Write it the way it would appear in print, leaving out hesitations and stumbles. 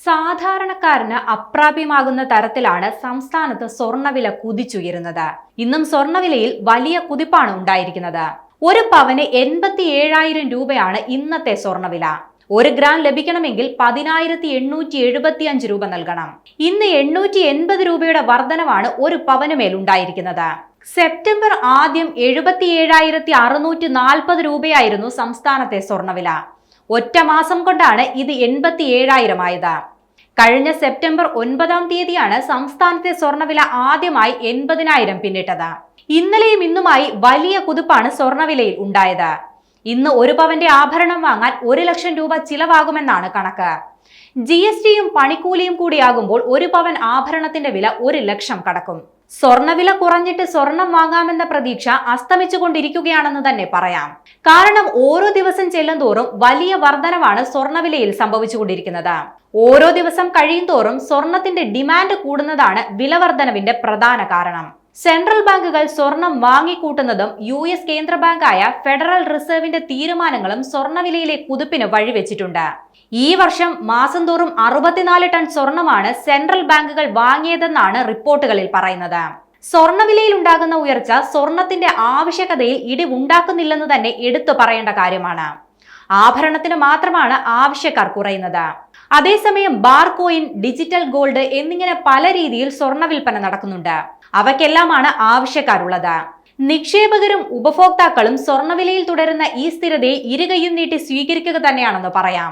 സാധാരണക്കാരന് അപ്രാപ്യമാകുന്ന തരത്തിലാണ് സംസ്ഥാനത്ത് സ്വർണ്ണവില കുതിച്ചുയരുന്നത്. ഇന്നും സ്വർണ്ണവിലയിൽ വലിയ കുതിപ്പാണ് ഉണ്ടായിരിക്കുന്നത്. ഒരു പവന് 87,000 രൂപയാണ് ഇന്നത്തെ സ്വർണ്ണവില. 1 ഗ്രാം ലഭിക്കണമെങ്കിൽ 10,875 രൂപ നൽകണം. ഇന്ന് 880 രൂപയുടെ വർധനവാണ് ഒരു പവന് മേൽ ഉണ്ടായിരിക്കുന്നത്. സെപ്റ്റംബർ ആദ്യം 77,640 രൂപയായിരുന്നു സംസ്ഥാനത്തെ സ്വർണ്ണവില. ഒറ്റ മാസം കൊണ്ടാണ് ഇത് 87,000 ആയത്. കഴിഞ്ഞ സെപ്റ്റംബർ 9-ാം തീയതിയാണ് സംസ്ഥാനത്തെ സ്വർണ്ണവില ആദ്യമായി 80,000 പിന്നിട്ടത്. ഇന്നലെയും ഇന്നുമായി വലിയ കുതിപ്പാണ് സ്വർണ്ണവിലയിൽ ഉണ്ടായത്. ഇന്ന് ഒരു പവന്റെ ആഭരണം വാങ്ങാൻ 1 ലക്ഷം രൂപ ചിലവാകുമെന്നാണ് കണക്ക്. GSTയും പണിക്കൂലിയും കൂടിയാകുമ്പോൾ ഒരു പവൻ ആഭരണത്തിന്റെ വില 1 ലക്ഷം കടക്കും. സ്വർണ്ണവില കുറഞ്ഞിട്ട് സ്വർണം വാങ്ങാമെന്ന പ്രതീക്ഷ അസ്തമിച്ചുകൊണ്ടിരിക്കുകയാണെന്ന് തന്നെ പറയാം. കാരണം ഓരോ ദിവസം ചെല്ലുന്തോറും വലിയ വർധനവാണ് സ്വർണ്ണവിലയിൽ സംഭവിച്ചുകൊണ്ടിരിക്കുന്നത്. ഓരോ ദിവസം കഴിയുന്തോറും സ്വർണത്തിന്റെ ഡിമാൻഡ് കൂടുന്നതാണ് വിലവർധനവിന്റെ പ്രധാന കാരണം. സെൻട്രൽ ബാങ്കുകൾ സ്വർണം വാങ്ങിക്കൂട്ടുന്നതും US കേന്ദ്ര ബാങ്കായ ഫെഡറൽ റിസർവിന്റെ തീരുമാനങ്ങളും സ്വർണ്ണവിലയിലെ കുതിപ്പിന് വഴിവെച്ചിട്ടുണ്ട്. ഈ വർഷം മാസം തോറും 64 ടൺ സ്വർണമാണ് സെൻട്രൽ ബാങ്കുകൾ വാങ്ങിയതെന്നാണ് റിപ്പോർട്ടുകളിൽ പറയുന്നത്. സ്വർണ്ണവിലയിൽ ഉണ്ടാകുന്ന ഉയർച്ച സ്വർണത്തിന്റെ ആവശ്യകതയിൽ ഇടിവുണ്ടാക്കുന്നില്ലെന്ന് തന്നെ എടുത്തു പറയേണ്ട കാര്യമാണ്. ആഭരണത്തിന് മാത്രമാണ് ആവശ്യക്കാർ കുറയുന്നത്. അതേസമയം ബാർ കോയിൻ, ഡിജിറ്റൽ ഗോൾഡ് എന്നിങ്ങനെ പല രീതിയിൽ സ്വർണ്ണ വിൽപ്പന നടക്കുന്നുണ്ട്. അവയ്ക്കെല്ലാമാണ് ആവശ്യക്കാരുള്ളത്. നിക്ഷേപകരും ഉപഭോക്താക്കളും സ്വർണ്ണവിലയിൽ തുടരുന്ന ഈ സ്ഥിരതയെ ഇരുകൈയും നീട്ടി സ്വീകരിക്കുക തന്നെയാണെന്ന് പറയാം.